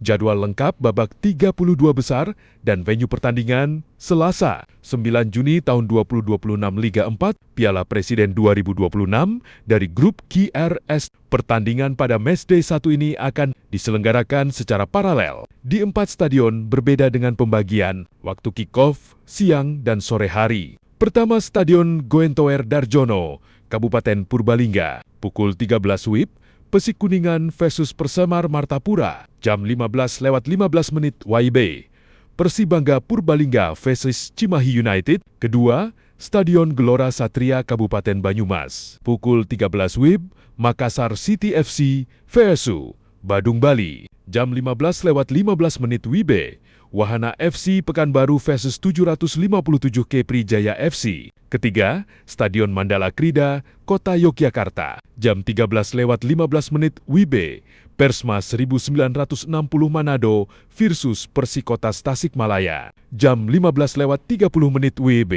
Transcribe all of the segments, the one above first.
Jadwal lengkap babak 32 besar dan venue pertandingan Selasa, 9 Juni tahun 2026 Liga 4 Piala Presiden 2026 dari grup QRS. Pertandingan pada Matchday 1 ini akan diselenggarakan secara paralel di 4 stadion berbeda dengan pembagian waktu kick-off siang dan sore hari. Pertama, Stadion Goentower Darjono, Kabupaten Purbalingga, pukul 13 WIB, Pesik Kuningan versus Persemar Martapura, jam 15:15 WIB. Persibangga Purbalingga versus Cimahi United. Kedua, Stadion Gelora Satria Kabupaten Banyumas, pukul 13 WIB, Makassar City FC vs Badung Bali, jam 15:15 WIB. Wahana FC Pekanbaru versus 757 Kepri Jaya FC. Ketiga, Stadion Mandala Krida, Kota Yogyakarta, jam 13:15 WIB. Persma 1960 Manado versus Persikotas Tasikmalaya, jam 15:30 WIB.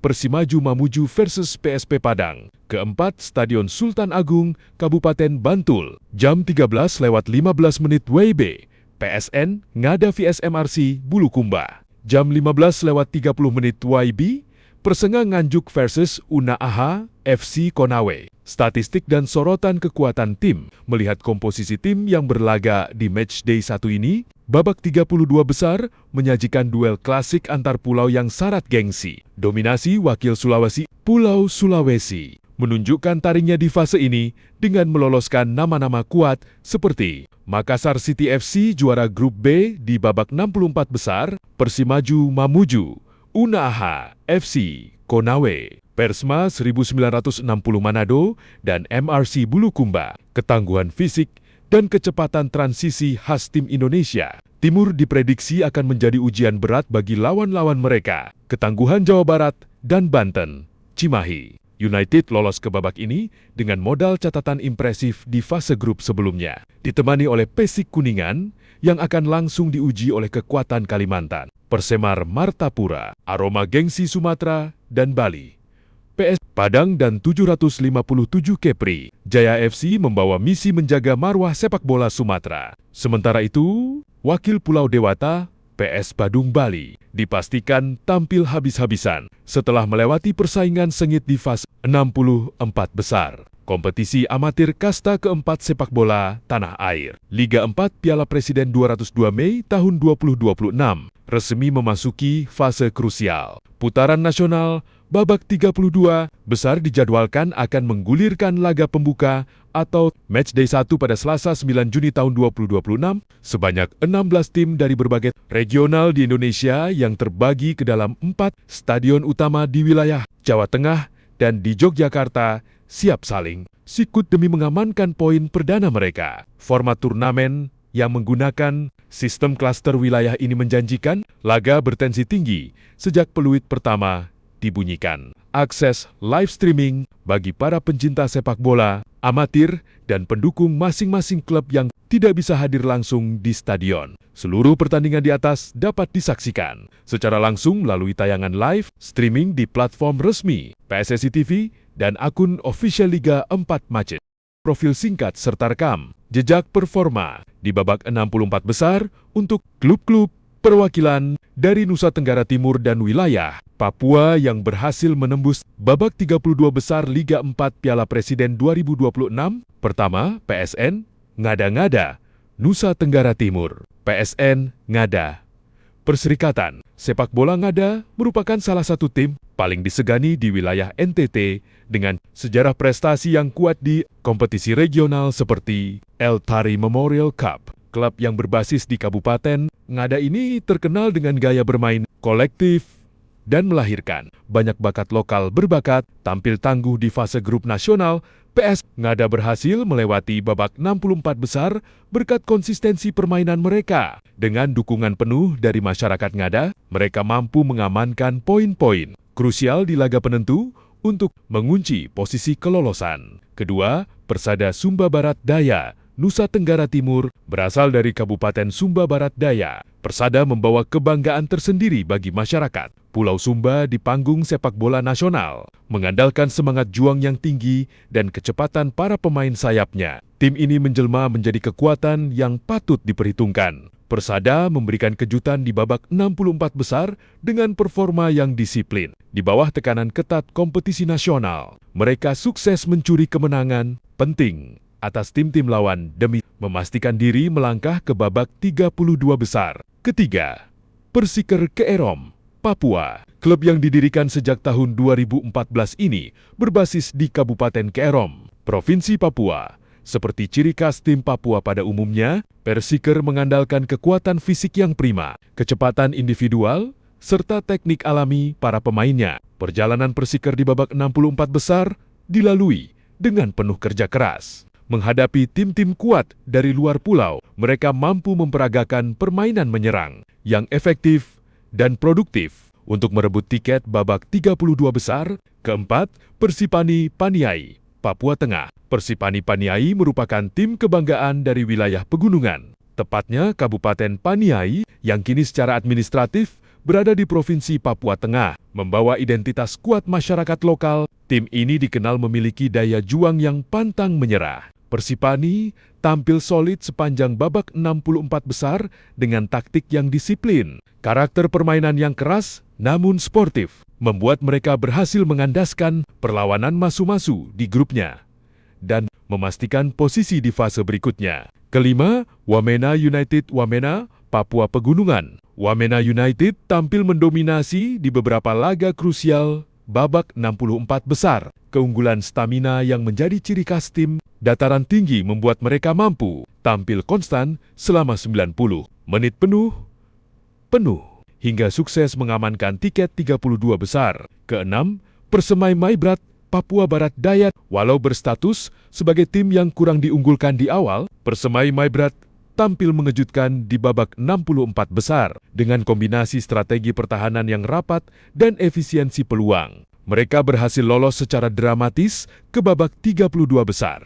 Persimaju Mamuju versus PSP Padang. Keempat, Stadion Sultan Agung, Kabupaten Bantul, jam 13:15 WIB. PSN Ngada vs MRC Bulukumba, jam 15:30 WIB. Persenga Nganjuk versus Unaaha FC Konawe. Statistik dan sorotan kekuatan tim. Melihat komposisi tim yang berlaga di Matchday 1 ini, babak 32 besar menyajikan duel klasik antar pulau yang syarat gengsi. Dominasi wakil Sulawesi, Pulau Sulawesi, menunjukkan taringnya di fase ini dengan meloloskan nama-nama kuat seperti Makassar City FC juara grup B di babak 64 besar, Persimaju Mamuju, Unaaha FC Konawe, Persma 1960 Manado, dan MRC Bulukumba. Ketangguhan fisik dan kecepatan transisi khas tim Indonesia Timur diprediksi akan menjadi ujian berat bagi lawan-lawan mereka. Ketangguhan Jawa Barat dan Banten, Cimahi United lolos ke babak ini dengan modal catatan impresif di fase grup sebelumnya, ditemani oleh Pesik Kuningan yang akan langsung diuji oleh kekuatan Kalimantan, Persemar Martapura, Aroma Gengsi Sumatera dan Bali, PS Padang dan 757 Kepri. Jaya FC membawa misi menjaga marwah sepak bola Sumatera. Sementara itu, wakil Pulau Dewata, PS Badung Bali, dipastikan tampil habis-habisan setelah melewati persaingan sengit di fase 64 besar. Kompetisi amatir kasta keempat sepak bola tanah air. Liga 4 Piala Presiden 202 Mei tahun 2026 resmi memasuki fase krusial. Putaran nasional babak 32 besar dijadwalkan akan menggulirkan laga pembuka atau Matchday 1 pada Selasa 9 Juni tahun 2026 sebanyak 16 tim dari berbagai regional di Indonesia yang terbagi ke dalam 4 stadion utama di wilayah Jawa Tengah dan di Yogyakarta siap saling sikut demi mengamankan poin perdana mereka. Format turnamen yang menggunakan sistem klaster wilayah ini menjanjikan laga bertensi tinggi sejak peluit pertama dibunyikan. Akses live streaming bagi para pencinta sepak bola, amatir, dan pendukung masing-masing klub yang tidak bisa hadir langsung di stadion. Seluruh pertandingan di atas dapat disaksikan secara langsung melalui tayangan live streaming di platform resmi PSSI TV dan akun official Liga 4 Macet. Profil singkat serta rekam jejak performa di babak 64 besar untuk klub-klub perwakilan dari Nusa Tenggara Timur dan wilayah Papua yang berhasil menembus babak 32 besar Liga 4 Piala Presiden 2026. Pertama, PSN Ngada-Ngada, Nusa Tenggara Timur. PSN Ngada. Perserikatan Sepak Bola Ngada merupakan salah satu tim paling disegani di wilayah NTT dengan sejarah prestasi yang kuat di kompetisi regional seperti El Tari Memorial Cup. Klub yang berbasis di Kabupaten Ngada ini terkenal dengan gaya bermain kolektif dan melahirkan banyak bakat lokal berbakat. Tampil tangguh di fase grup nasional, PS Ngada berhasil melewati babak 64 besar berkat konsistensi permainan mereka. Dengan dukungan penuh dari masyarakat Ngada, mereka mampu mengamankan poin-poin krusial di laga penentu untuk mengunci posisi kelolosan. Kedua, Persada Sumba Barat Daya, Nusa Tenggara Timur, berasal dari Kabupaten Sumba Barat Daya. Persada membawa kebanggaan tersendiri bagi masyarakat Pulau Sumba di panggung sepak bola nasional, mengandalkan semangat juang yang tinggi dan kecepatan para pemain sayapnya. tim ini menjelma menjadi kekuatan yang patut diperhitungkan. Persada memberikan kejutan di babak 64 besar dengan performa yang disiplin. Di bawah tekanan ketat kompetisi nasional, mereka sukses mencuri kemenangan penting atas tim-tim lawan demi memastikan diri melangkah ke babak 32 besar. Ketiga, Persiker Keerom, Papua. Klub yang didirikan sejak tahun 2014 ini berbasis di Kabupaten Keerom, Provinsi Papua. Seperti ciri khas tim Papua pada umumnya, Persiker mengandalkan kekuatan fisik yang prima, kecepatan individual, serta teknik alami para pemainnya. Perjalanan Persiker di babak 64 besar dilalui dengan penuh kerja keras. Menghadapi tim-tim kuat dari luar pulau, mereka mampu memperagakan permainan menyerang yang efektif dan produktif untuk merebut tiket babak 32 besar. Keempat, Persipani Paniai, Papua Tengah. Persipani Paniai merupakan tim kebanggaan dari wilayah pegunungan, tepatnya Kabupaten Paniai yang kini secara administratif berada di Provinsi Papua Tengah. Membawa identitas kuat masyarakat lokal, tim ini dikenal memiliki daya juang yang pantang menyerah. Persipani tampil solid sepanjang babak 64 besar dengan taktik yang disiplin. Karakter permainan yang keras namun sportif membuat mereka berhasil mengandaskan perlawanan masu-masu di grupnya dan memastikan posisi di fase berikutnya. Kelima, Wamena United Wamena, Papua Pegunungan. Wamena United tampil mendominasi di beberapa laga krusial babak 64 besar. Keunggulan stamina yang menjadi ciri khas tim dataran tinggi membuat mereka mampu tampil konstan selama 90 menit penuh hingga sukses mengamankan tiket 32 besar. Keenam, Persemai Maibrat, Papua Barat Daya. Walau berstatus sebagai tim yang kurang diunggulkan di awal, Persemai Maibrat tampil mengejutkan di babak 64 besar dengan kombinasi strategi pertahanan yang rapat dan efisiensi peluang. Mereka berhasil lolos secara dramatis ke babak 32 besar.